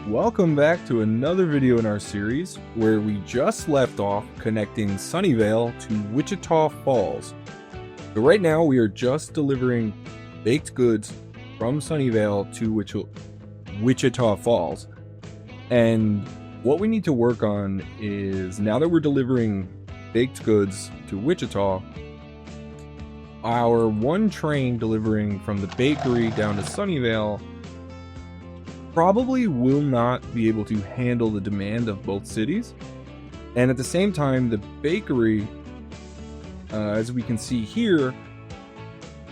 Welcome back to another video in our series where we just left off connecting Sunnyvale to Wichita Falls. So right now we are just delivering baked goods from Sunnyvale to Wichita Falls. And what we need to work on is, now that we're delivering baked goods to Wichita, our one train delivering from the bakery down to Sunnyvale probably will not be able to handle the demand of both cities. And at the same time, the bakery, as we can see here,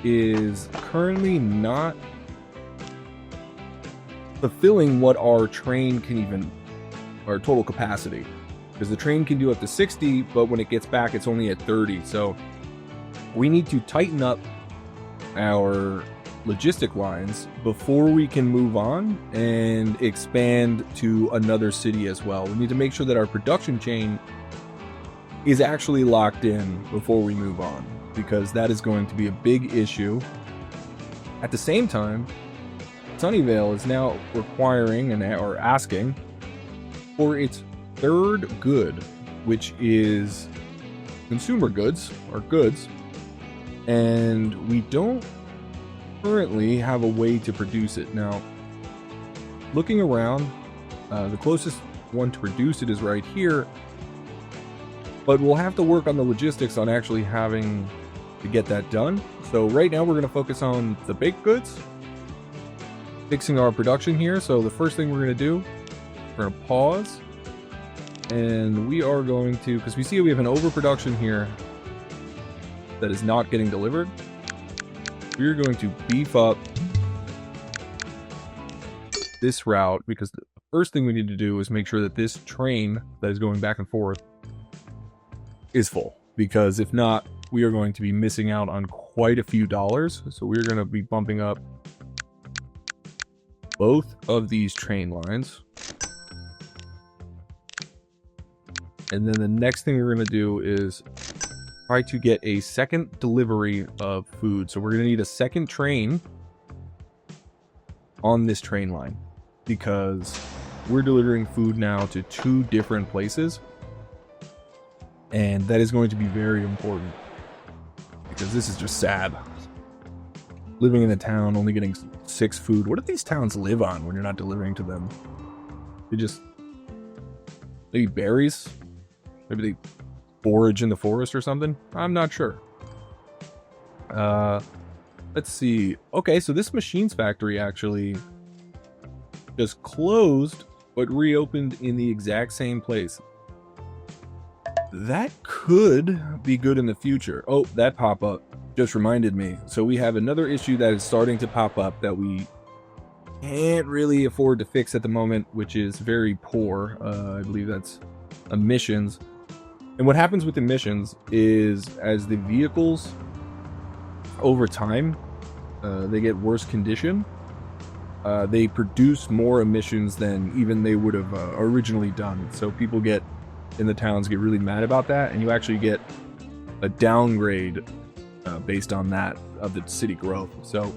is currently not fulfilling what our train can even, our total capacity. Because the train can do up to 60, but when it gets back, it's only at 30. So we need to tighten up our logistic lines before we can move on and expand to another city as well. We need to make sure that our production chain is actually locked in before we move on, because that is going to be a big issue. At the same time, Sunnyvale is now requiring or asking for its third good, which is consumer goods or goods, and we don't currently have a way to produce it. Now, looking around, the closest one to produce it is right here, but we'll have to work on the logistics on actually having to get that done. So right now we're going to focus on the baked goods, fixing our production here. So the first thing we're going to do, we're going to pause, and we are going to, because we see we have an overproduction here that is not getting delivered, we're going to beef up this route, because the first thing we need to do is make sure that this train that is going back and forth is full, because if not, we are going to be missing out on quite a few dollars. So we're going to be bumping up both of these train lines. And then the next thing we're going to do is try to get a second delivery of food. So we're going to need a second train on this train line, because we're delivering food now to two different places, and that is going to be very important, because this is just sad. Living in a town, only getting 6 food. What do these towns live on when you're not delivering to them? They just, maybe berries? Maybe they forage in the forest or something? I'm not sure. Let's see. Okay, so this machines factory actually just closed, but reopened in the exact same place. That could be good in the future. Oh, that pop-up just reminded me. So we have another issue that is starting to pop up that we can't really afford to fix at the moment, which is very poor. I believe that's emissions. And what happens with emissions is, as the vehicles over time they get worse condition, they produce more emissions than even they would have originally done. So people in the towns get really mad about that, and you actually get a downgrade based on that of the city growth. So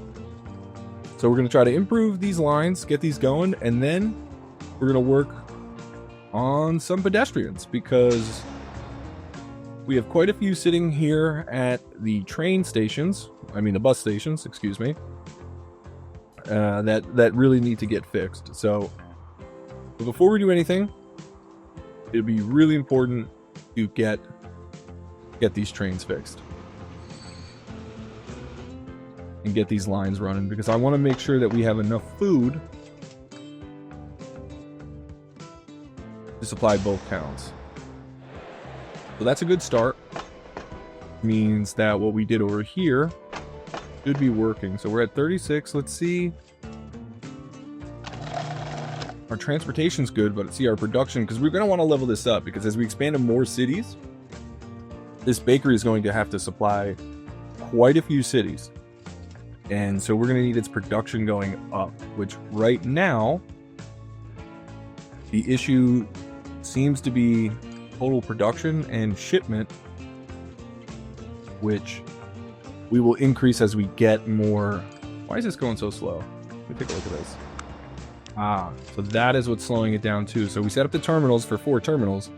we're going to try to improve these lines, get these going, and then we're going to work on some pedestrians, because we have quite a few sitting here at the train stations, the bus stations, excuse me, that really need to get fixed. So before we do anything, it'd be really important to get these trains fixed and get these lines running, because I want to make sure that we have enough food to supply both towns. So that's a good start. Means that what we did over here should be working. So we're at 36. Let's see. Our transportation's good, but see our production, because we're going to want to level this up, because as we expand to more cities, this bakery is going to have to supply quite a few cities. And so we're going to need its production going up, which right now, the issue seems to be total production and shipment, which we will increase as we get more. Why is this going so slow? Let me take a look at this. So that is what's slowing it down too. So we set up the terminals for 4 terminals,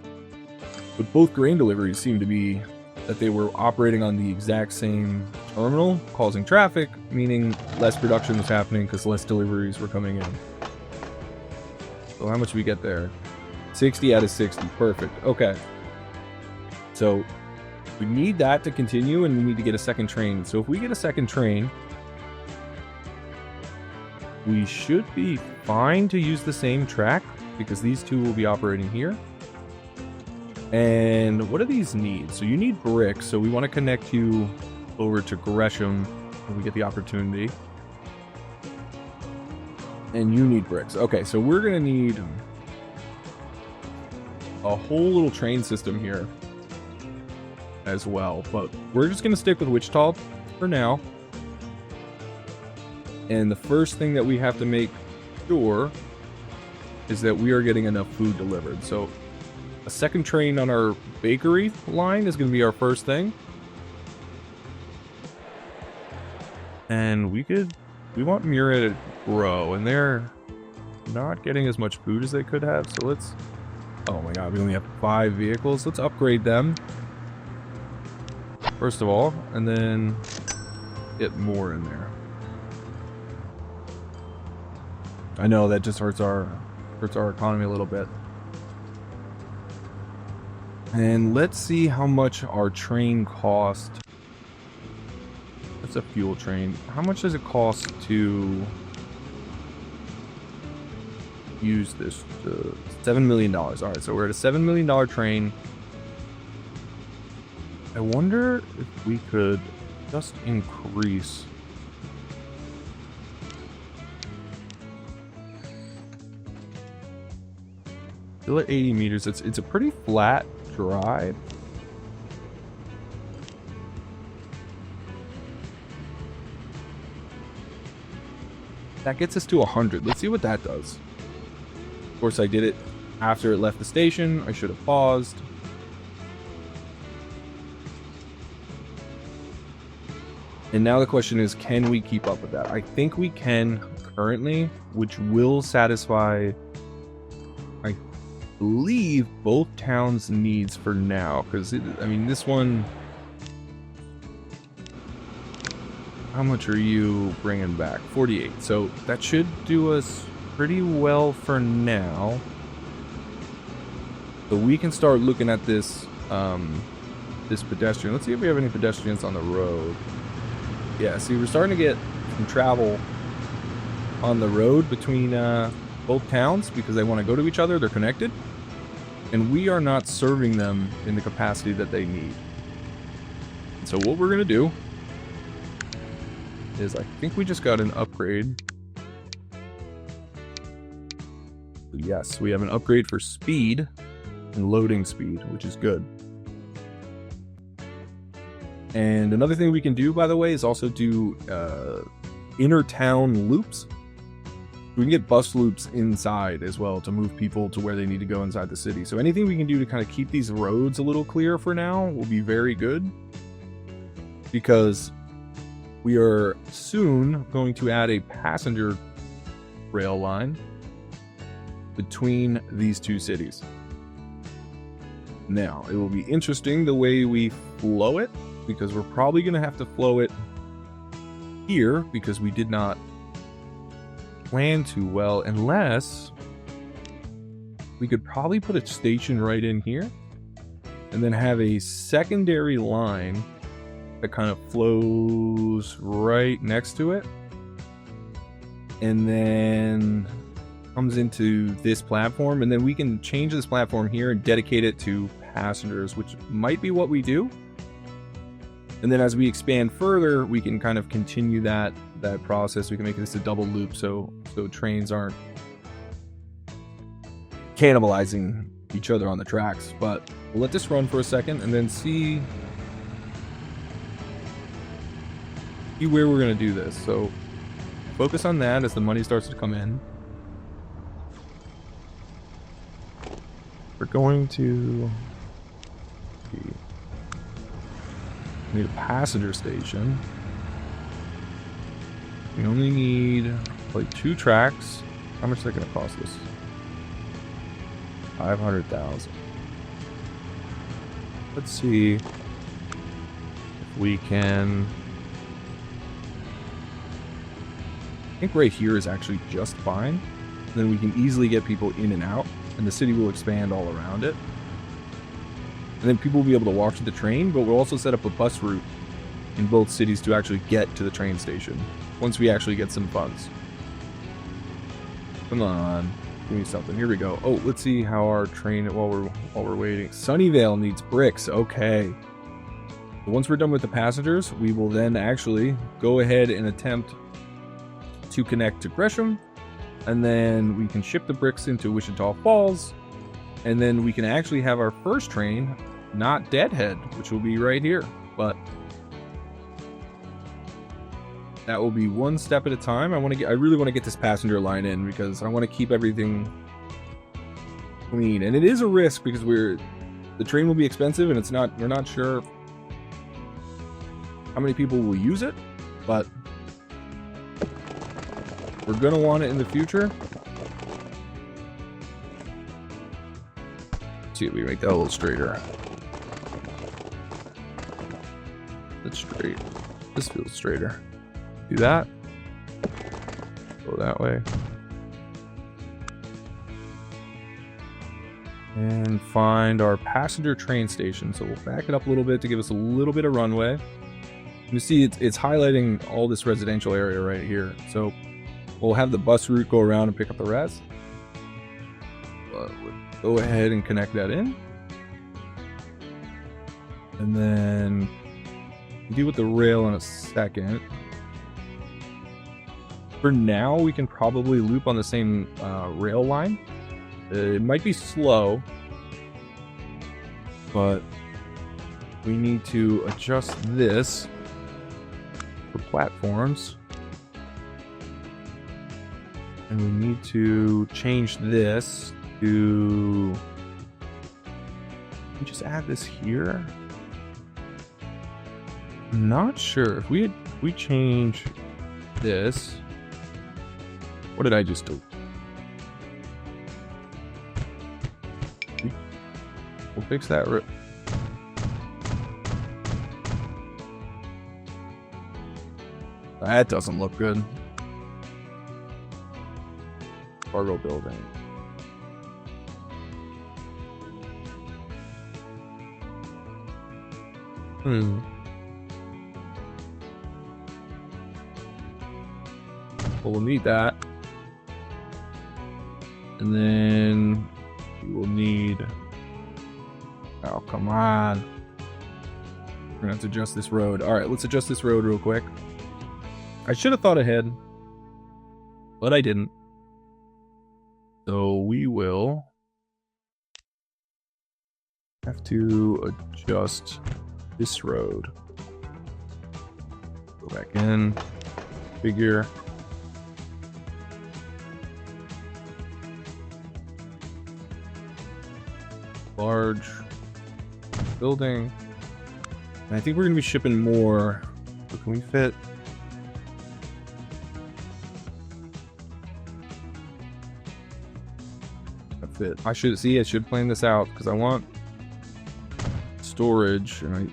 but both grain deliveries seem to be that they were operating on the exact same terminal, causing traffic, meaning less production was happening because less deliveries were coming in. So how much do we get there? 60 out of 60. Perfect. Okay. So we need that to continue, and we need to get a second train. So if we get a second train, we should be fine to use the same track because these two will be operating here. And what do these need? So you need bricks. So we want to connect you over to Gresham when we get the opportunity. And you need bricks. Okay, so we're going to need a whole little train system here as well. But we're just going to stick with Wichita for now. And the first thing that we have to make sure is that we are getting enough food delivered. So a second train on our bakery line is going to be our first thing. And we want Mura to grow, and they're not getting as much food as they could have. So let's, oh my god, we only have 5 vehicles. Let's upgrade them first of all, and then get more in there. I know that just hurts our economy a little bit. And let's see how much our train cost. That's a fuel train. How much does it cost to use this? $7 million. All right, so we're at a $7 million train. I wonder if we could just increase. Still at 80 meters. It's a pretty flat ride. That gets us to 100. Let's see what that does. Of course, I did it after it left the station. I should have paused. And now the question is, can we keep up with that? I think we can currently, which will satisfy, I believe, both towns' needs for now. Because, I mean, this one... How much are you bringing back? 48. So that should do us pretty well for now. So we can start looking at this this pedestrian. Let's see if we have any pedestrians on the road. Yeah, see, we're starting to get some travel on the road between both towns because they want to go to each other. They're connected. And we are not serving them in the capacity that they need. So what we're going to do is, I think we just got an upgrade. Yes, we have an upgrade for speed and loading speed, which is good. And another thing we can do, by the way, is also do inner town loops. We can get bus loops inside as well to move people to where they need to go inside the city. So anything we can do to kind of keep these roads a little clear for now will be very good, because we are soon going to add a passenger rail line between these two cities. Now, it will be interesting the way we flow it, because we're probably going to have to flow it here because we did not plan too well, unless we could probably put a station right in here and then have a secondary line that kind of flows right next to it and then comes into this platform, and then we can change this platform here and dedicate it to passengers, which might be what we do. And then as we expand further, we can kind of continue that process. We can make this a double loop so trains aren't cannibalizing each other on the tracks. But we'll let this run for a second and then see where we're going to do this. So focus on that as the money starts to come in. We're going to need a passenger station. We only need like 2 tracks. How much is that going to cost us? 500,000. Let's see if we can. I think right here is actually just fine. Then we can easily get people in and out, and the city will expand all around it. And then people will be able to walk to the train, but we'll also set up a bus route in both cities to actually get to the train station once we actually get some funds. Come on, give me something. Here we go. Oh, let's see how our train while we're waiting. Sunnyvale needs bricks. Okay. Once we're done with the passengers, we will then actually go ahead and attempt to connect to Gresham, and then we can ship the bricks into Wichita Falls, and then we can actually have our first train, not Deadhead, which will be right here, but that will be one step at a time. I really want to get this passenger line in because I want to keep everything clean, and it is a risk because the train will be expensive, and we're not sure how many people will use it, but we're going to want it in the future. Let's see if we make that a little straighter. That's straight. This feels straighter. Do that. Go that way. And find our passenger train station. So we'll back it up a little bit to give us a little bit of runway. You see it's highlighting all this residential area right here. So we'll have the bus route go around and pick up the rest. We'll go ahead and connect that in. And then we'll deal with the rail in a second. For now, we can probably loop on the same rail line. It might be slow, but we need to adjust this for platforms. And we need to change this to... Can we just add this here? I'm not sure. If we change this... What did I just do? We'll fix that. That doesn't look good. Cargo building. Well, we'll need that. And then we will need... Oh, come on. We're gonna have to adjust this road. Alright, let's adjust this road real quick. I should have thought ahead, but I didn't. So we will have to adjust this road. Go back in, figure. Large building. And I think we're going to be shipping more. So can we fit? Fit. I should plan this out because I want storage, and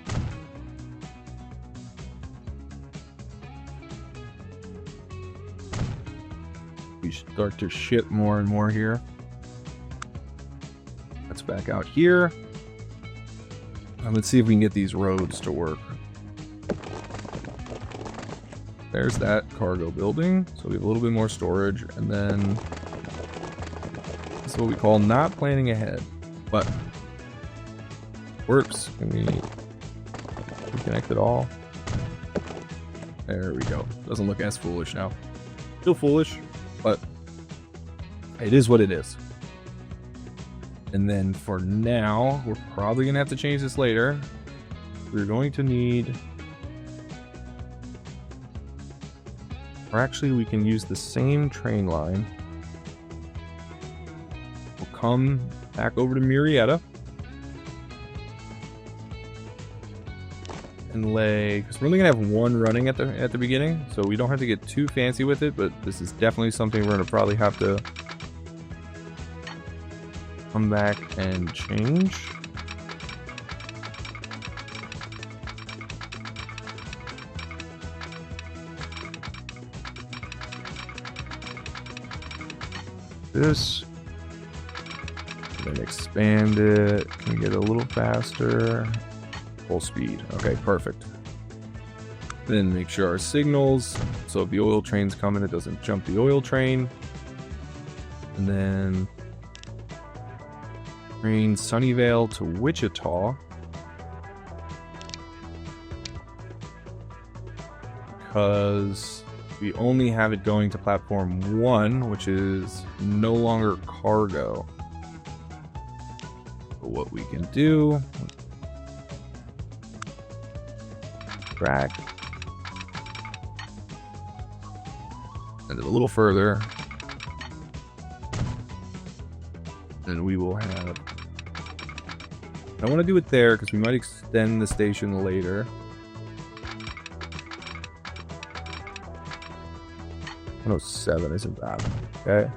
we start to ship more and more here. Let's back out here. And let's see if we can get these roads to work. There's that cargo building. So we have a little bit more storage, and then what we call not planning ahead, but works. Can we reconnect it all? There we go. Doesn't look as foolish now. Still foolish, but it is what it is. And then for now, we're probably gonna have to change this later. We're going to need, or actually we can use the same train line. Come back over to Murrieta and lay, because we're only gonna have one running at the beginning, so we don't have to get too fancy with it, but this is definitely something we're gonna probably have to come back and change. This, then expand it. Can we get a little faster? Full speed. Okay, perfect. Then make sure our signals, so if the oil train's coming, it doesn't jump the oil train. And then train Sunnyvale to Wichita. Because we only have it going to platform 1, which is no longer cargo. So what we can do, drag, send it a little further, and we will have, I want to do it there because we might extend the station later. 107 isn't bad. Okay.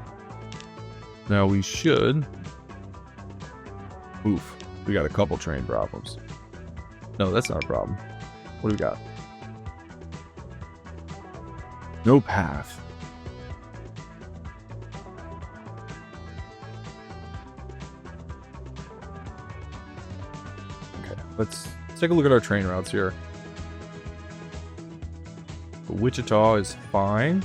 Now we should. Oof. We got a couple train problems. No, that's not a problem. What do we got? No path. Okay, let's take a look at our train routes here. Wichita is fine.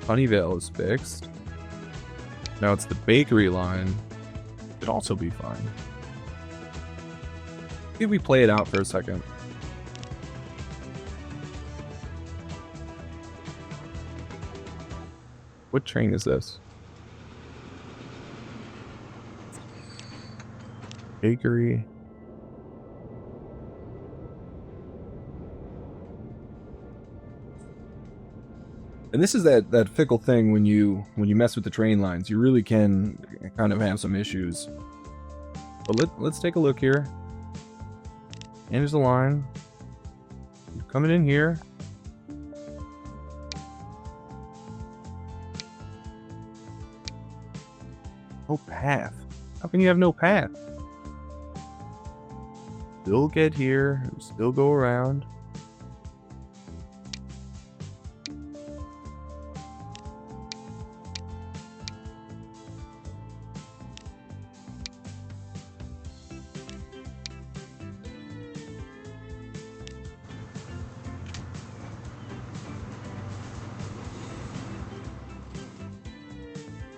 Sunnyvale is fixed. Now it's the bakery line. Should also be fine. Maybe we play it out for a second. What train is this? Bakery. And this is that fickle thing when you mess with the train lines. You really can kind of have some issues. But let's take a look here. And there's the line. Coming in here. No path. How can you have no path? Still get here. Still go around.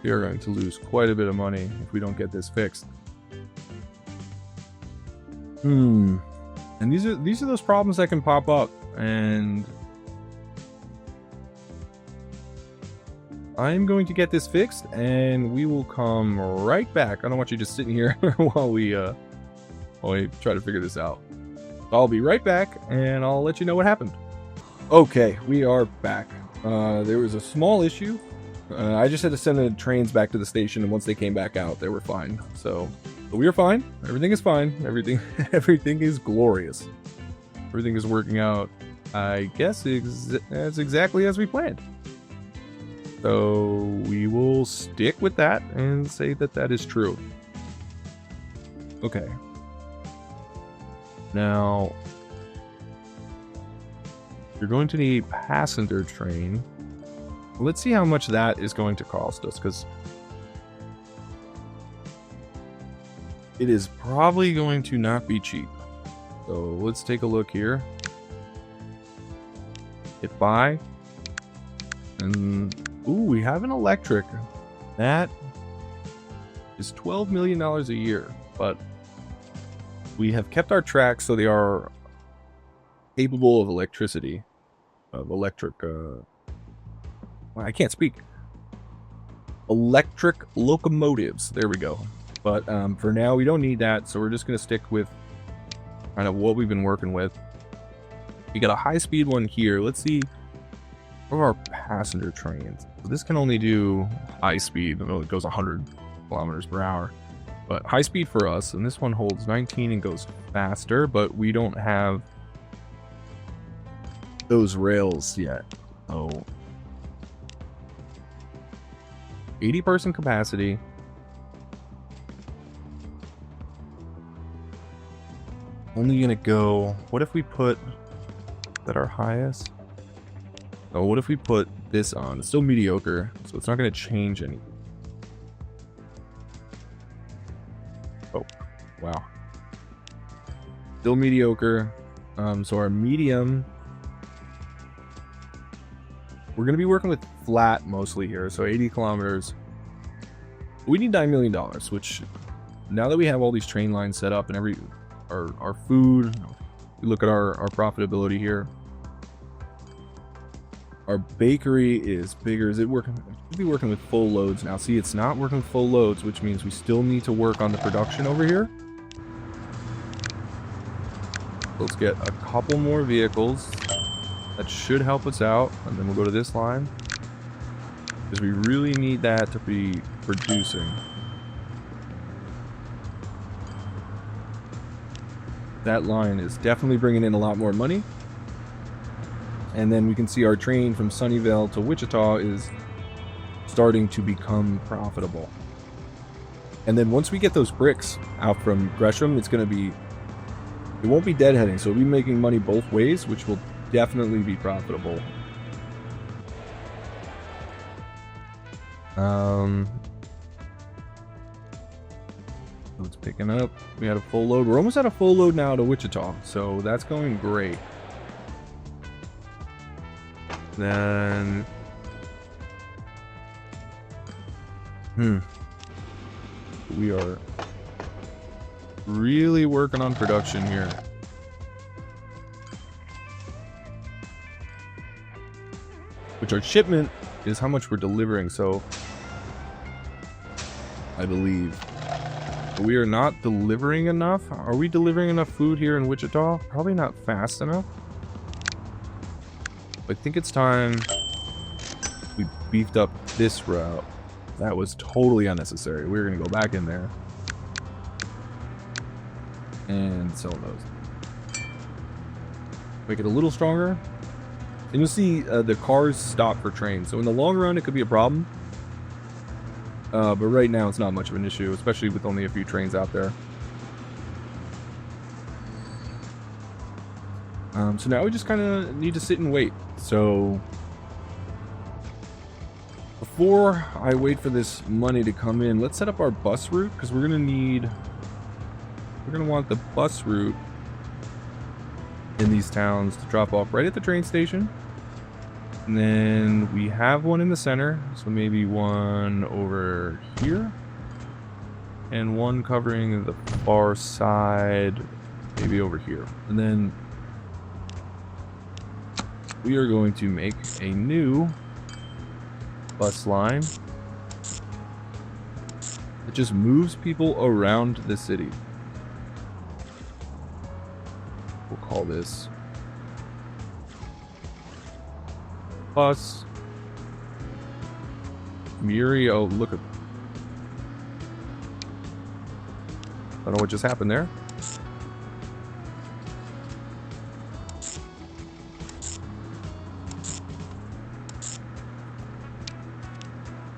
We are going to lose quite a bit of money if we don't get this fixed. And these are those problems that can pop up, and I'm going to get this fixed, and we will come right back. I don't want you just sitting here while we try to figure this out. I'll be right back, and I'll let you know what happened. Okay, we are back. There was a small issue. I just had to send the trains back to the station, and once they came back out, they were fine. So we are fine. Everything is fine. Everything is glorious. Everything is working out, I guess, as exactly as we planned. So we will stick with that and say that that is true. Okay. Now, you're going to need passenger train. Let's see how much that is going to cost us, because it is probably going to not be cheap. So let's take a look here. Hit buy. And, ooh, we have an electric. That is $12 million a year, but we have kept our tracks so they are capable of electricity, of electric, I can't speak. Electric locomotives. There we go. But for now, we don't need that, so we're just going to stick with kind of what we've been working with. We got a high-speed one here. Let's see what are our passenger trains. So this can only do high speed. It goes 100 kilometers per hour. But high speed for us, and this one holds 19 and goes faster, but we don't have those rails yet. Oh, 80-person capacity. Only gonna go, what if we put that our highest? Oh, what if we put this on? It's still mediocre, so it's not gonna change anything. Oh, wow. Still mediocre. So our medium, we're gonna be working with flat mostly here, so 80 kilometers. We need $9 million, which now that we have all these train lines set up and our food, we look at our profitability here. Our bakery is bigger. Is it working? It should be working with full loads now. See, it's not working with full loads, which means we still need to work on the production over here. Let's get a couple more vehicles. That should help us out. And then we'll go to this line, because we really need that to be producing. That line is definitely bringing in a lot more money. And then we can see our train from Sunnyvale to Wichita is starting to become profitable. And then once we get those bricks out from Gresham, it's going to be, it won't be deadheading, so we'll be making money both ways, which will definitely be profitable. It's picking up. We had a full load. We're almost at a full load now to Wichita, so that's going great. Then we are really working on production here. Which our shipment is how much we're delivering, so I believe we are not delivering enough. Are we delivering enough food here in Wichita? Probably not fast enough. I think it's time we beefed up this route. That was totally unnecessary. We're going to go back in there and sell those. Make it a little stronger. And you'll see the cars stop for trains. So in the long run, it could be a problem. But right now, it's not much of an issue, especially with only a few trains out there. So now we just kind of need to sit and wait. So before I wait for this money to come in, let's set up our bus route, because we're going to want the bus route in these towns to drop off right at the train station. And then we have one in the center, so maybe one over here. And one covering the far side, maybe over here. And then we are going to make a new bus line that just moves people around the city. We'll call this Bus Muri. Oh, look at, I don't know what just happened there.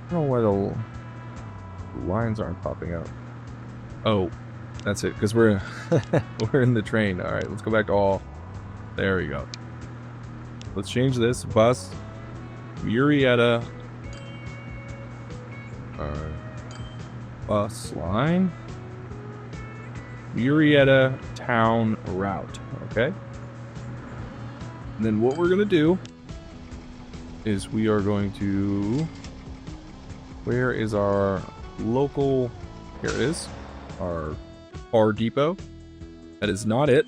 I don't know why the lines aren't popping out. Oh, that's it, because we're we're in the train. All right, let's go back to all. There we go. Let's change this. Bus Murrieta bus line Murrieta town route. Okay. And then what we're gonna do is we are going to, where is our local, here it is, our car depot. That is not it.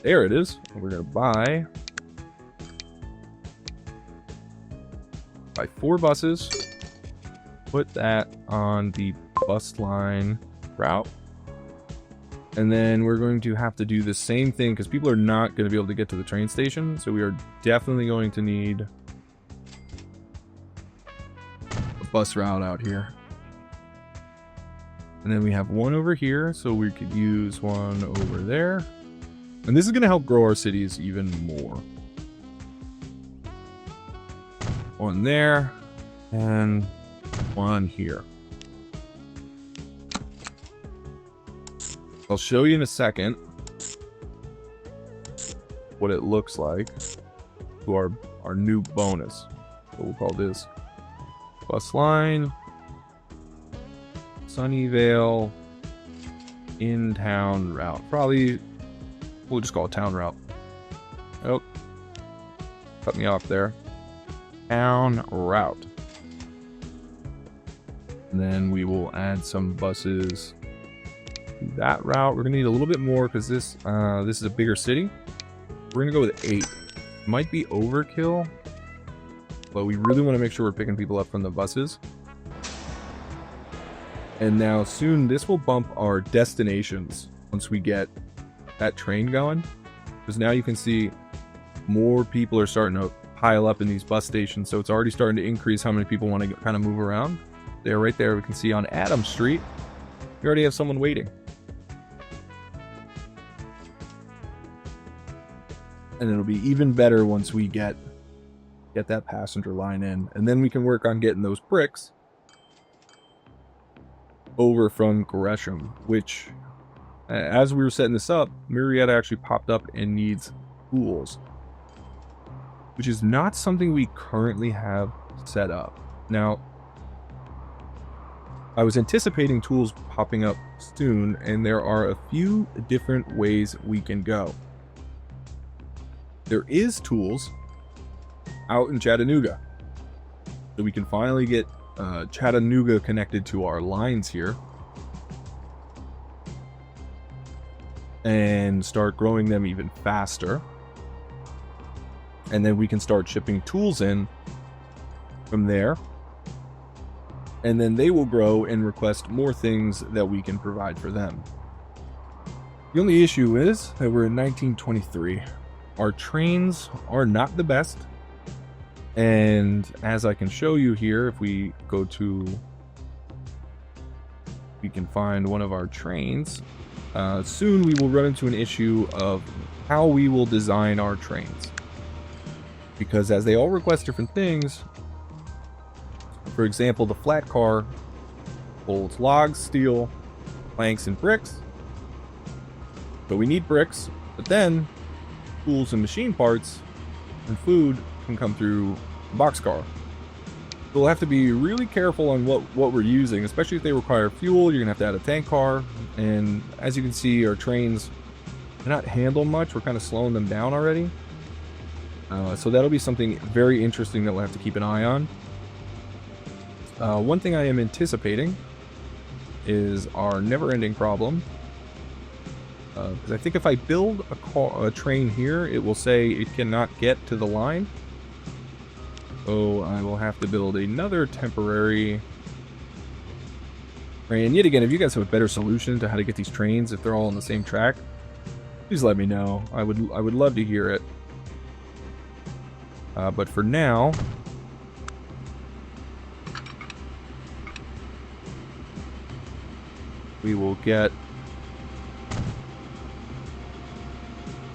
There it is. We're gonna buy 4 buses, put that on the bus line route, and then we're going to have to do the same thing because people are not going to be able to get to the train station, so we are definitely going to need a bus route out here. And then we have one over here, so we could use one over there. And this is going to help grow our cities even more. One there, and one here. I'll show you in a second what it looks like to our new bonus. So we'll call this bus line, Sunnyvale, in-town route. Probably, we'll just call it town route. Oh, cut me off there. Town route. And then we will add some buses to that route. We're gonna need a little bit more because this is a bigger city. We're gonna go with 8. Might be overkill, but we really want to make sure we're picking people up from the buses. And now soon this will bump our destinations once we get that train going, because now you can see more people are starting to pile up in these bus stations, so it's already starting to increase how many people want to kind of move around. There, right there, we can see on Adams Street, we already have someone waiting. And it'll be even better once we get that passenger line in, and then we can work on getting those bricks over from Gresham, which, as we were setting this up, Marietta actually popped up and needs tools, which is not something we currently have set up. Now, I was anticipating tools popping up soon, and there are a few different ways we can go. There is tools out in Chattanooga, so we can finally get Chattanooga connected to our lines here and start growing them even faster. And then we can start shipping tools in from there, and then they will grow and request more things that we can provide for them. The only issue is that we're in 1923. Our trains are not the best, and as I can show you here, if we go to, we can find one of our trains. Soon we will run into an issue of how we will design our trains, because as they all request different things. For example, the flat car holds logs, steel, planks, and bricks. But we need bricks, but then tools and machine parts and food can come through the boxcar. So we'll have to be really careful on what we're using, especially if they require fuel. You're gonna have to add a tank car, and as you can see, our trains cannot handle much. We're kind of slowing them down already. So that'll be something very interesting that we'll have to keep an eye on. One thing I am anticipating is our never-ending problem. Because I think if I build a train here, it will say it cannot get to the line. So I will have to build another temporary train. And yet again, if you guys have a better solution to how to get these trains, if they're all on the same track, please let me know. I would love to hear it. But for now, we will get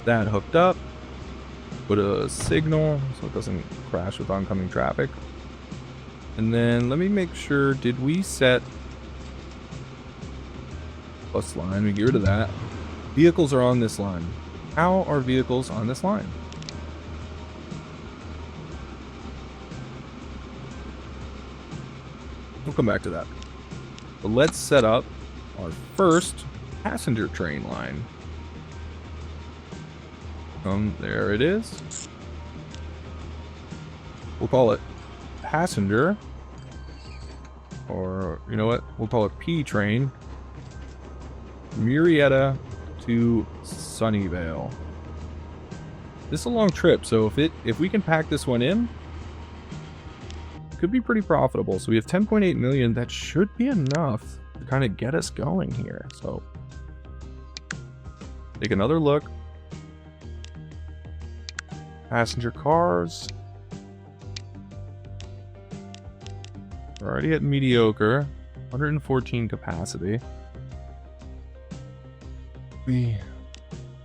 that hooked up, put a signal so it doesn't crash with oncoming traffic. And then let me make sure, did we set bus line? We get rid of that. Vehicles are on this line. How are vehicles on this line? We'll come back to that. But let's set up our first passenger train line. There it is. We'll call it passenger, or you know what? We'll call it P train. Marietta to Sunnyvale. This is a long trip, so if we can pack this one in, it could be pretty profitable. So we have 10.8 million. That should be enough to kind of get us going here. So take another look. Passenger cars. We're already at mediocre. 114 capacity. We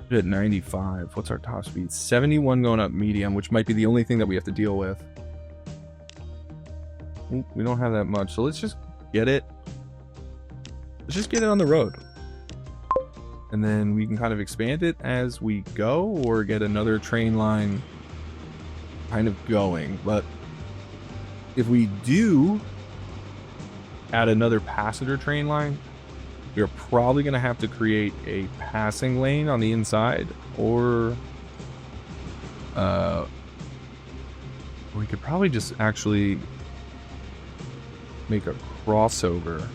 at 95. What's our top speed? 71 going up medium, which might be the only thing that we have to deal with. Ooh, we don't have that much, so let's just get it. Let's just get it on the road. And then we can kind of expand it as we go, or get another train line kind of going. But if we do add another passenger train line, we're probably going to have to create a passing lane on the inside, or we could probably just actually make a crossover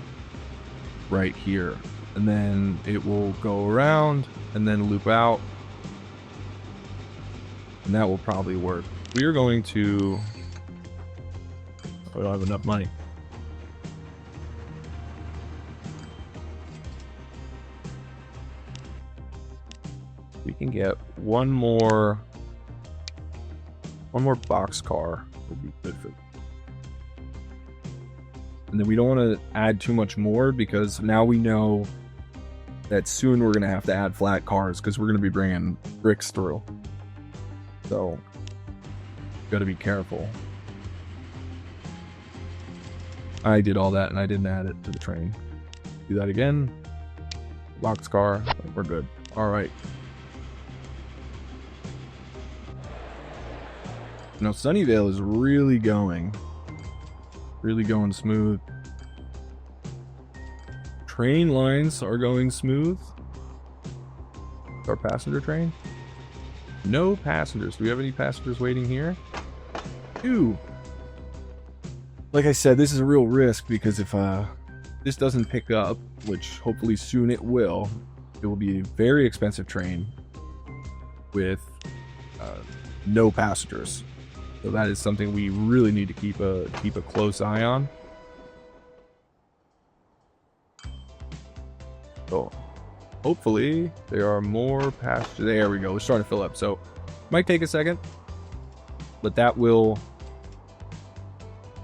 right here, and then it will go around and then loop out, and that will probably work. We are going to... I don't have enough money. We can get one more boxcar would be good for. And then we don't want to add too much more, because now we know that soon we're going to have to add flat cars, because we're going to be bringing bricks through. So, got to be careful. I did all that and I didn't add it to the train. Do that again. Boxcar. We're good. All right. Now Sunnyvale is really going smooth. Train lines are going smooth. Our passenger train? No passengers. Do we have any passengers waiting here? Two. Like I said, this is a real risk, because if this doesn't pick up, which hopefully soon it will be a very expensive train with no passengers. So that is something we really need to keep a close eye on. So hopefully there are more passengers. There we go. We're starting to fill up. So might take a second, but that will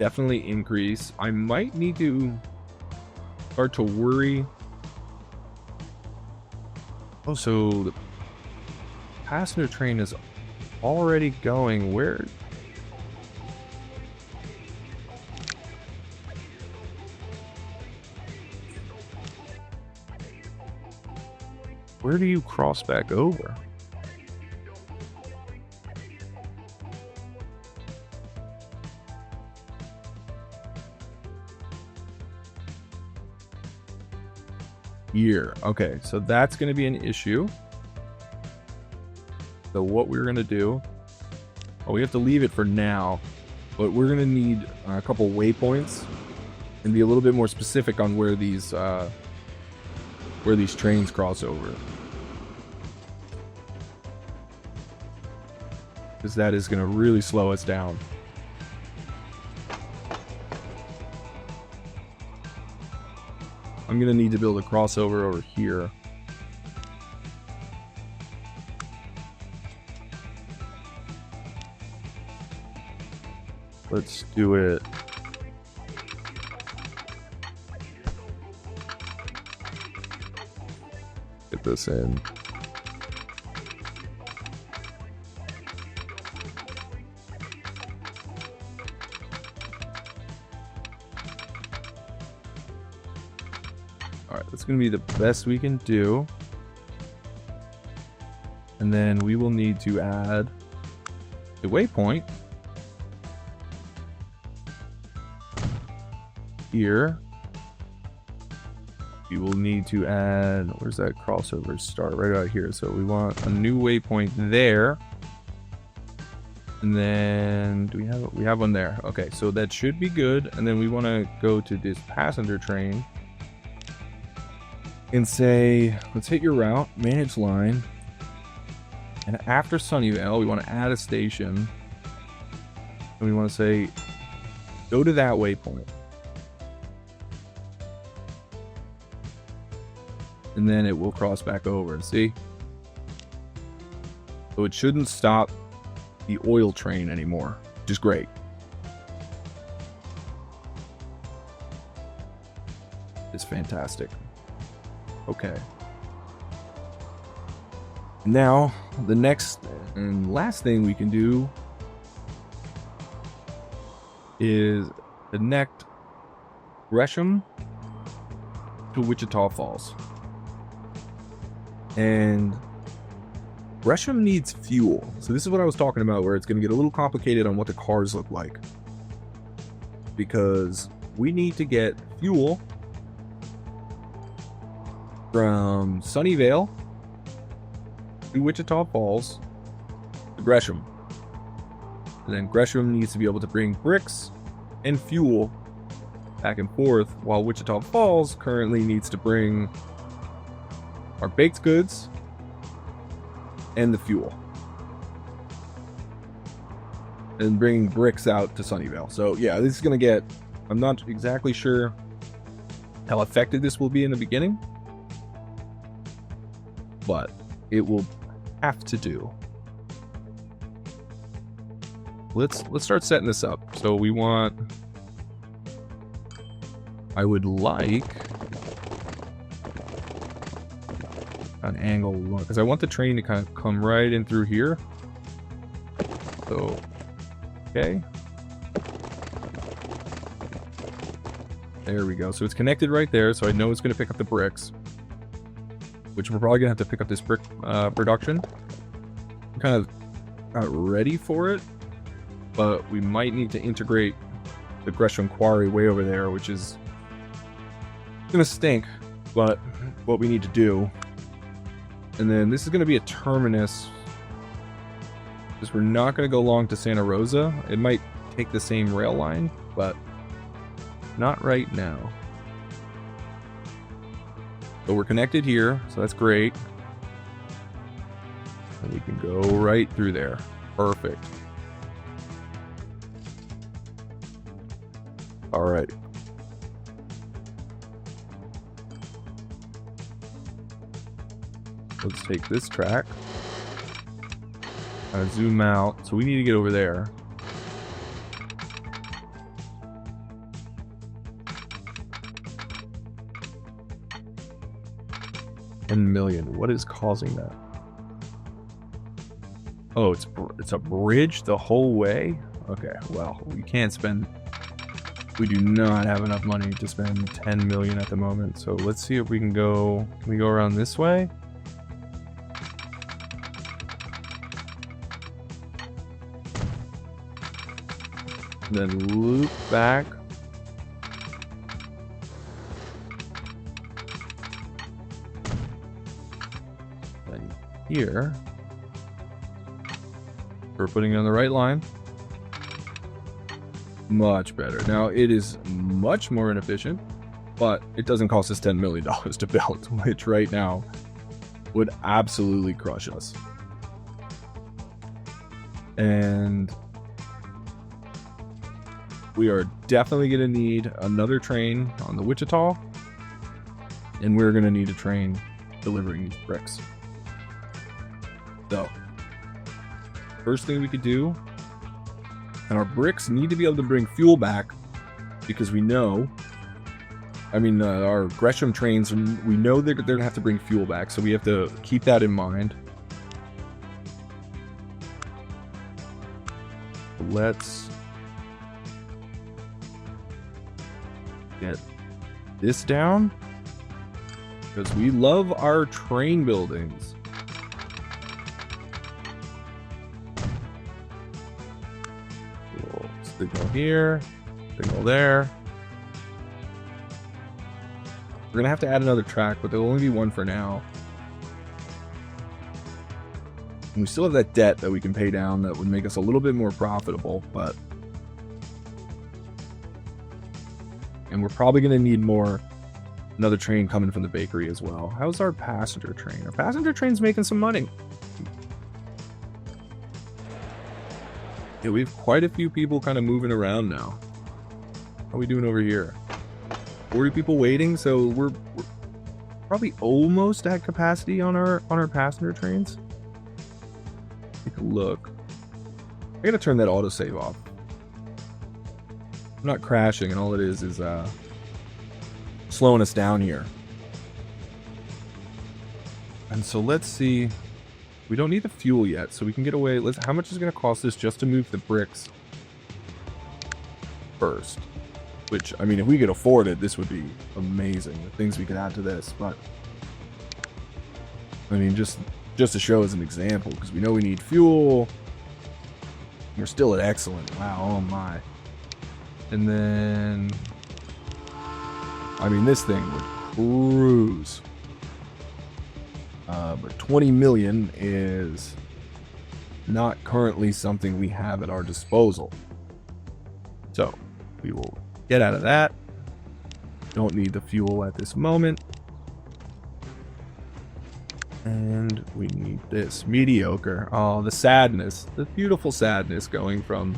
definitely increase. I might need to start to worry. Oh, so the passenger train is already going. Where? Where do you cross back over? Here. Okay, so that's going to be an issue. So what we're going to do... Oh, we have to leave it for now. But we're going to need a couple waypoints and be a little bit more specific on where these trains cross over. Because that is going to really slow us down. I'm going to need to build a crossover over here. Let's do it. Get this in. Alright, that's going to be the best we can do. And then we will need to add a waypoint here. We will need to add, where's that crossover start? Right out here. So we want a new waypoint there. And then we have one there. Okay, so that should be good. And then we want to go to this passenger train and say, let's hit your route, manage line. And after Sunnyvale, we want to add a station. And we want to say, go to that waypoint. And then it will cross back over. See? So it shouldn't stop the oil train anymore, which is great. It's fantastic. Okay. Now, the next and last thing we can do is connect Gresham to Wichita Falls. And Gresham needs fuel. So this is what I was talking about, where it's going to get a little complicated on what the cars look like. Because we need to get fuel from Sunnyvale to Wichita Falls to Gresham. And then Gresham needs to be able to bring bricks and fuel back and forth, while Wichita Falls currently needs to bring our baked goods and the fuel. And bringing bricks out to Sunnyvale. So yeah, this is going to get... I'm not exactly sure how effective this will be in the beginning, but it will have to do. Let's start setting this up. So we want... I would like an angle one, because I want the train to kind of come right in through here. So, okay. There we go. So it's connected right there, so I know it's going to pick up the bricks. Which we're probably going to have to pick up this brick production. I'm kind of not ready for it, but we might need to integrate the Gresham Quarry way over there, which is going to stink, but what we need to do. And then this is going to be a terminus, because we're not going to go long to Santa Rosa. It might take the same rail line, but not right now. So we're connected here, so that's great. And we can go right through there. Perfect. All right. Let's take this track. Zoom out. So we need to get over there. $10 million. What is causing that? Oh, it's a bridge the whole way? Okay, well, we can't spend... We do not have enough money to spend 10 million at the moment. So let's see if we can go... Can we go around this way? And then loop back. And here. We're putting it on the right line. Much better. Now, it is much more inefficient, but it doesn't cost us $10 million to build, which right now would absolutely crush us. And we are definitely going to need another train on the Wichita, and we're going to need a train delivering these bricks. So, first thing we could do, and our bricks need to be able to bring fuel back, because we know, I mean, our Gresham trains, we know they're going to have to bring fuel back, so we have to keep that in mind. Let's get this down, because we love our train buildings. Cool. Signal here, signal there. We're gonna have to add another track, but there'll only be one for now. And we still have that debt that we can pay down that would make us a little bit more profitable, but... And we're probably going to need another train coming from the bakery as well. How's our passenger train? Our passenger train's making some money. Yeah, we have quite a few people kind of moving around now. How are we doing over here? 40 people waiting, so we're probably almost at capacity on our passenger trains. Take a look. I gotta turn that autosave off. I'm not crashing, and all it is slowing us down here. And so let's see. We don't need the fuel yet, so we can get away. How much is it going to cost us just to move the bricks first? Which, I mean, if we could afford it, this would be amazing. The things we could add to this, but I mean, just to show as an example, because we know we need fuel. We're still at excellent. Wow, oh my. And then, I mean, this thing would cruise. But 20 million is not currently something we have at our disposal. So we will get out of that. Don't need the fuel at this moment. And we need this. Mediocre. Oh, the sadness. The beautiful sadness going from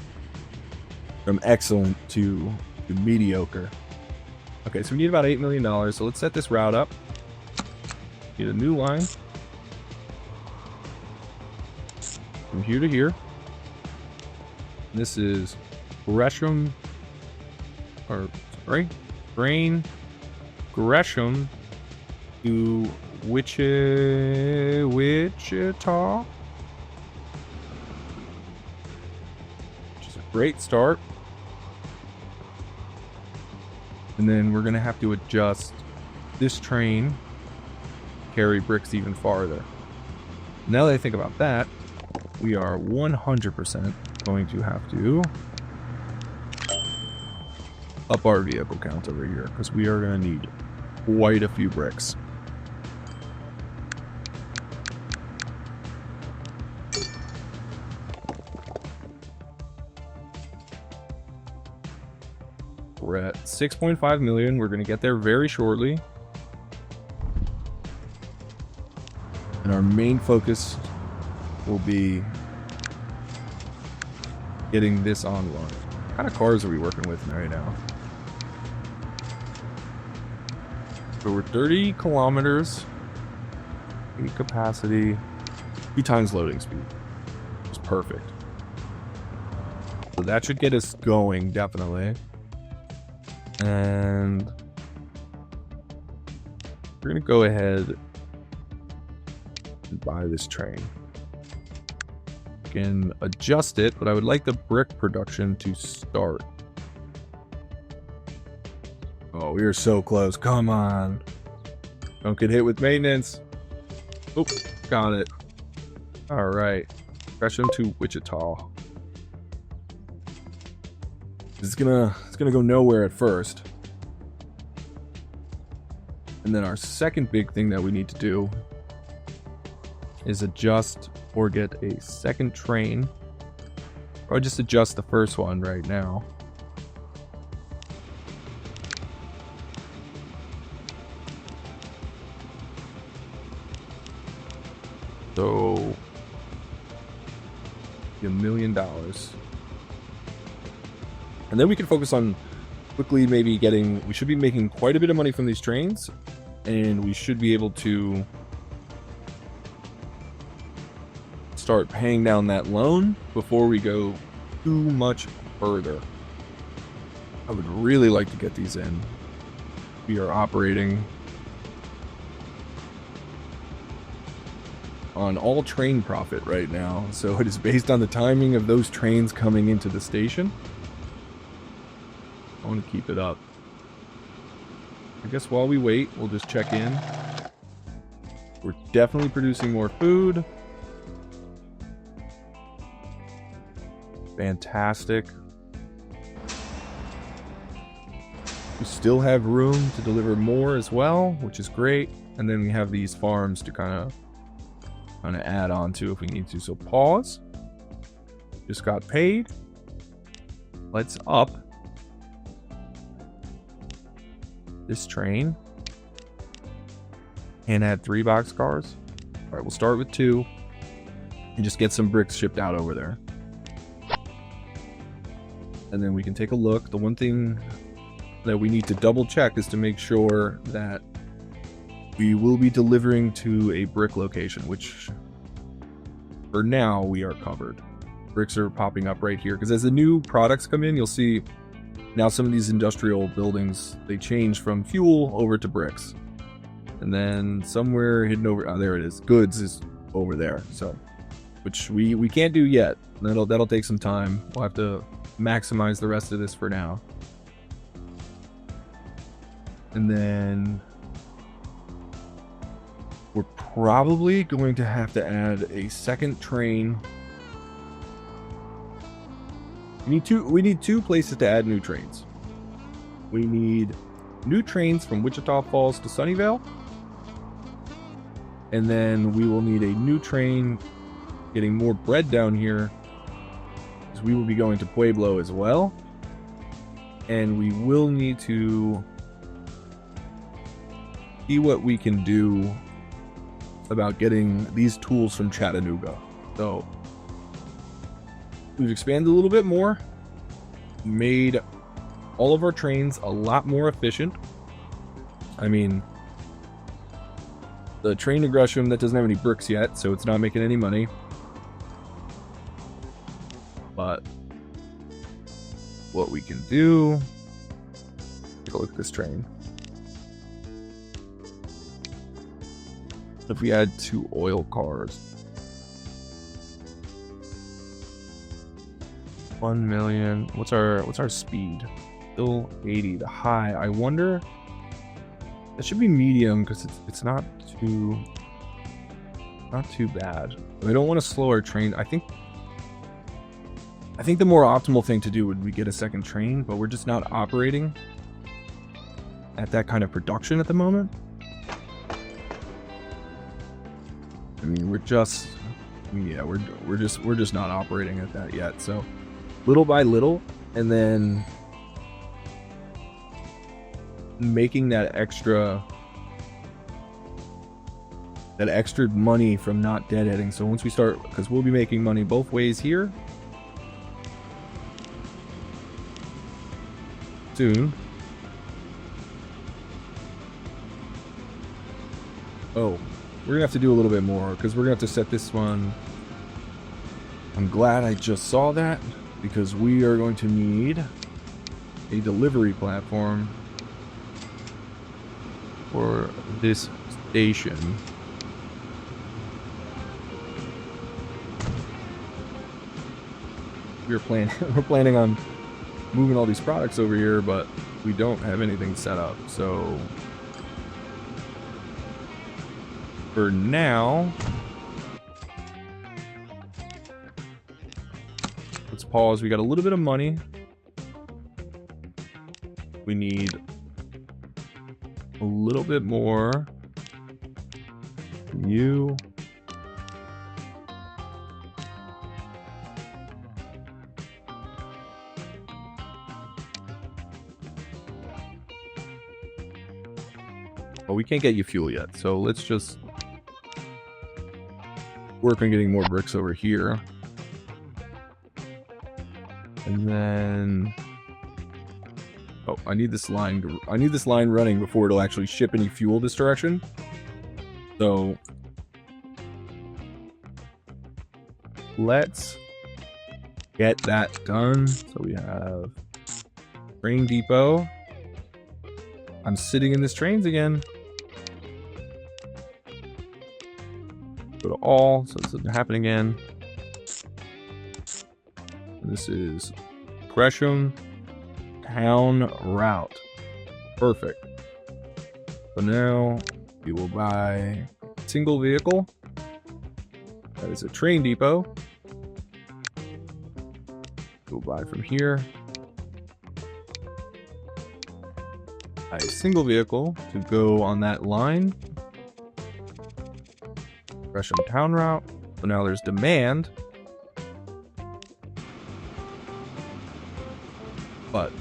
excellent to mediocre. Okay, so we need about $8 million. So let's set this route up. Get a new line. From here to here. This is Gresham. Or, sorry. Grain. Gresham to Wichita. Which is a great start. And then we're going to have to adjust this train, carry bricks even farther. Now that I think about that, we are 100% going to have to up our vehicle count over here, because we are going to need quite a few bricks. We're at 6.5 million. We're going to get there very shortly. And our main focus will be getting this online. What kind of cars are we working with right now? So we're 30 kilometers in capacity, 3 times loading speed. It's perfect. So that should get us going, definitely. And we're going to go ahead and buy this train. We can adjust it, but I would like the brick production to start. Oh, we are so close. Come on. Don't get hit with maintenance. Oop, got it. All right. Gresham to Wichita. It's gonna go nowhere at first. And then our second big thing that we need to do is adjust or get a second train. Or just adjust the first one right now. So $1 million. And then we can focus on quickly maybe getting, we should be making quite a bit of money from these trains, and we should be able to start paying down that loan before we go too much further. I would really like to get these in. We are operating on all train profit right now, so it is based on the timing of those trains coming into the station. I want to keep it up. I guess while we wait, we'll just check in. We're definitely producing more food. Fantastic. We still have room to deliver more as well, which is great. And then we have these farms to kind of add on to if we need to. So pause. Just got paid. Let's up this train and add 3 boxcars. All right, we'll start with 2 and just get some bricks shipped out over there. And then we can take a look. The one thing that we need to double check is to make sure that we will be delivering to a brick location, which for now we are covered. Bricks are popping up right here because as the new products come in, you'll see now some of these industrial buildings, they change from fuel over to bricks. And then somewhere hidden over, oh, there it is. Goods is over there. So, which we can't do yet. That'll take some time. We'll have to maximize the rest of this for now. And then we're probably going to have to add a second train. We need two places to add new trains. We need new trains from Wichita Falls to Sunnyvale. And then we will need a new train getting more bread down here, because we will be going to Pueblo as well. And we will need to see what we can do about getting these tools from Chattanooga. So we've expanded a little bit more, made all of our trains a lot more efficient. I mean, the train to Gresham, that doesn't have any bricks yet, so it's not making any money. But what we can do, take a look at this train. If we add 2 oil cars, 1 million. What's our speed? Still 80. The high, I wonder. That should be medium, because it's not too bad. We don't want to slow our train. I think the more optimal thing to do would be get a second train, but we're just not operating at that kind of production at the moment. I mean, we're just not operating at that yet. So little by little, and then making that extra money from not deadheading. So once we start, because we'll be making money both ways here soon. Oh, we're gonna have to do a little bit more, because we're gonna have to set this one. I'm glad I just saw that, because we are going to need a delivery platform for this station. We're planning on moving all these products over here, but we don't have anything set up. So for now, let's pause. We got a little bit of money. We need a little bit more from you. Oh, we can't get you fuel yet, so let's just work on getting more bricks over here. And then, oh, I need this line running before it'll actually ship any fuel this direction. So let's get that done. So we have train depot. I'm sitting in this trains again. Go to all, so this doesn't happen again. This is Gresham Town Route. Perfect. So now we will buy a single vehicle. That is a train depot. We'll buy from here. A single vehicle to go on that line. Gresham Town Route. So now there's demand. But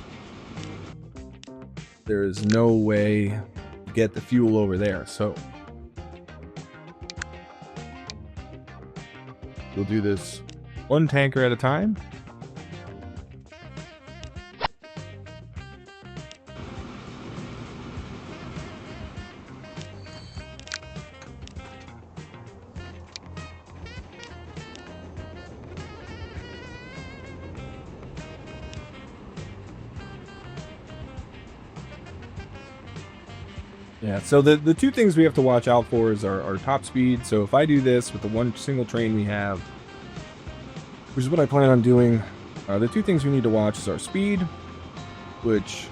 there is no way to get the fuel over there. So we'll do this one tanker at a time. Yeah, so the two things we have to watch out for is our top speed. So if I do this with the one single train we have, which is what I plan on doing, the two things we need to watch is our speed, which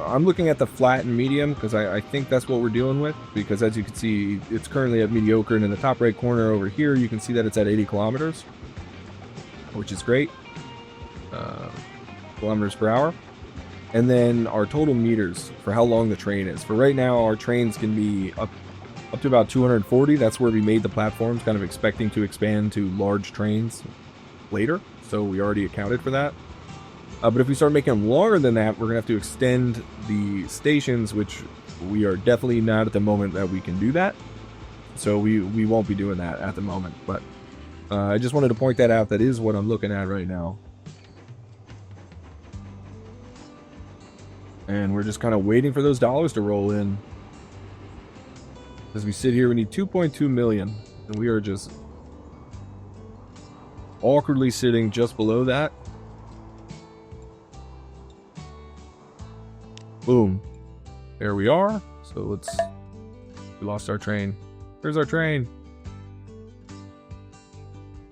I'm looking at the flat and medium because I think that's what we're dealing with, because as you can see, it's currently at mediocre, and in the top right corner over here, you can see that it's at 80 kilometers, which is great, kilometers per hour. And then our total meters for how long the train is. For right now, our trains can be up to about 240. That's where we made the platforms, kind of expecting to expand to large trains later. So we already accounted for that. But if we start making them longer than that, we're going to have to extend the stations, which we are definitely not at the moment that we can do that. So we won't be doing that at the moment. But I just wanted to point that out. That is what I'm looking at right now. And we're just kind of waiting for those dollars to roll in. As we sit here, we need 2.2 million. And we are just awkwardly sitting just below that. Boom. There we are. So we lost our train. Where's our train?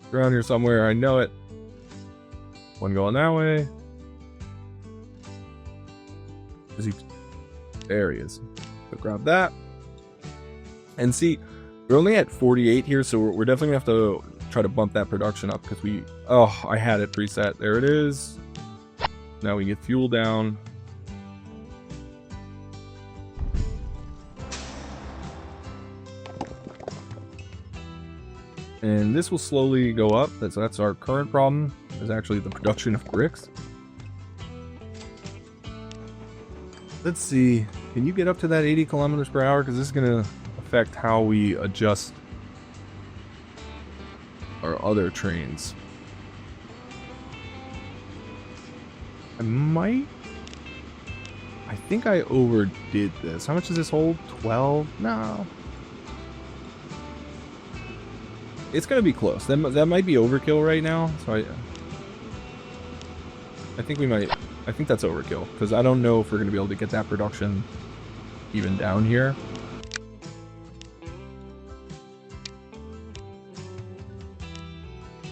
It's around here somewhere. I know it. One going that way. There he is. So grab that. And see, we're only at 48 here, so we're definitely going to have to try to bump that production up, because I had it preset. There it is. Now we get fuel down. And this will slowly go up. That's our current problem, is actually the production of bricks. Let's see. Can you get up to that 80 kilometers per hour? Because this is going to affect how we adjust our other trains. I think I overdid this. How much does this hold? 12? No. It's going to be close. That might be overkill right now. So I think we might... I think that's overkill, because I don't know if we're going to be able to get that production even down here.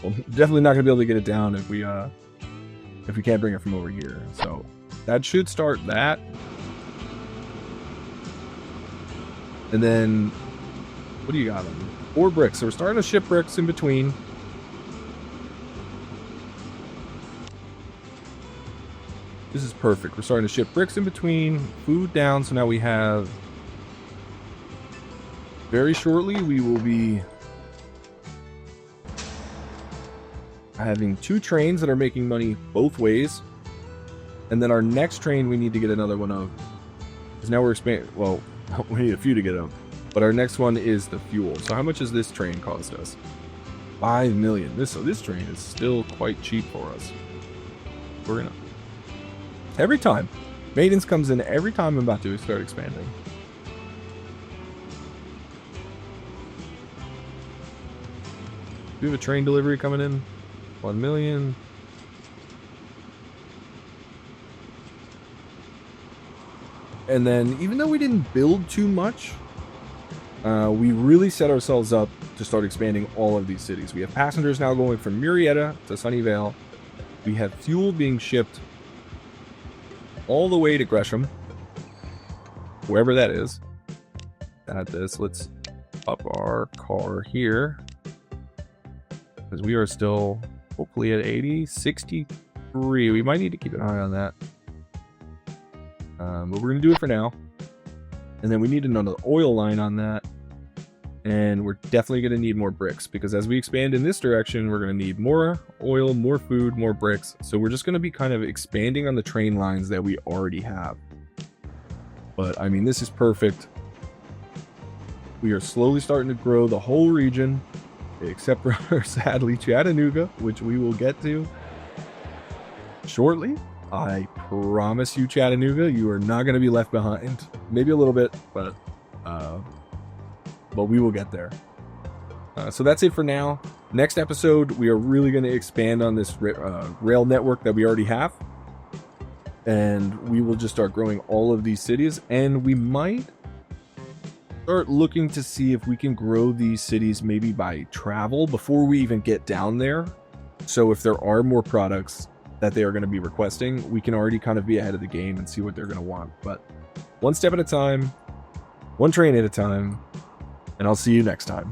Well, definitely not going to be able to get it down if we can't bring it from over here. So that should start that. And then, what do you got? 4 bricks. So we're starting to ship bricks in between. This is perfect. We're starting to ship bricks in between, food down, so now we have... Very shortly, we will be having 2 trains that are making money both ways. And then our next train, we need to get another one of. Because now we're expanding... Well, we need a few to get of. But our next one is the fuel. So how much does this train cost us? 5 million. So this train is still quite cheap for us. We're gonna... Every time. Maintenance comes in every time I'm about to start expanding. Do we have a train delivery coming in? 1 million. And then, even though we didn't build too much, we really set ourselves up to start expanding all of these cities. We have passengers now going from Murrieta to Sunnyvale. We have fuel being shipped all the way to Gresham, wherever that is. At this, let's up our car here, because we are still hopefully at 80, 63. We might need to keep an eye on that. But we're going to do it for now. And then we need another oil line on that. And we're definitely going to need more bricks, because as we expand in this direction, we're going to need more oil, more food, more bricks. So we're just going to be kind of expanding on the train lines that we already have. But I mean, this is perfect. We are slowly starting to grow the whole region, except for sadly Chattanooga, which we will get to shortly. I promise you, Chattanooga, you are not going to be left behind. Maybe a little bit, but we will get there. So that's it for now. Next episode, we are really going to expand on this rail network that we already have. And we will just start growing all of these cities. And we might start looking to see if we can grow these cities maybe by travel before we even get down there. So if there are more products that they are going to be requesting, we can already kind of be ahead of the game and see what they're going to want. But one step at a time, one train at a time, and I'll see you next time.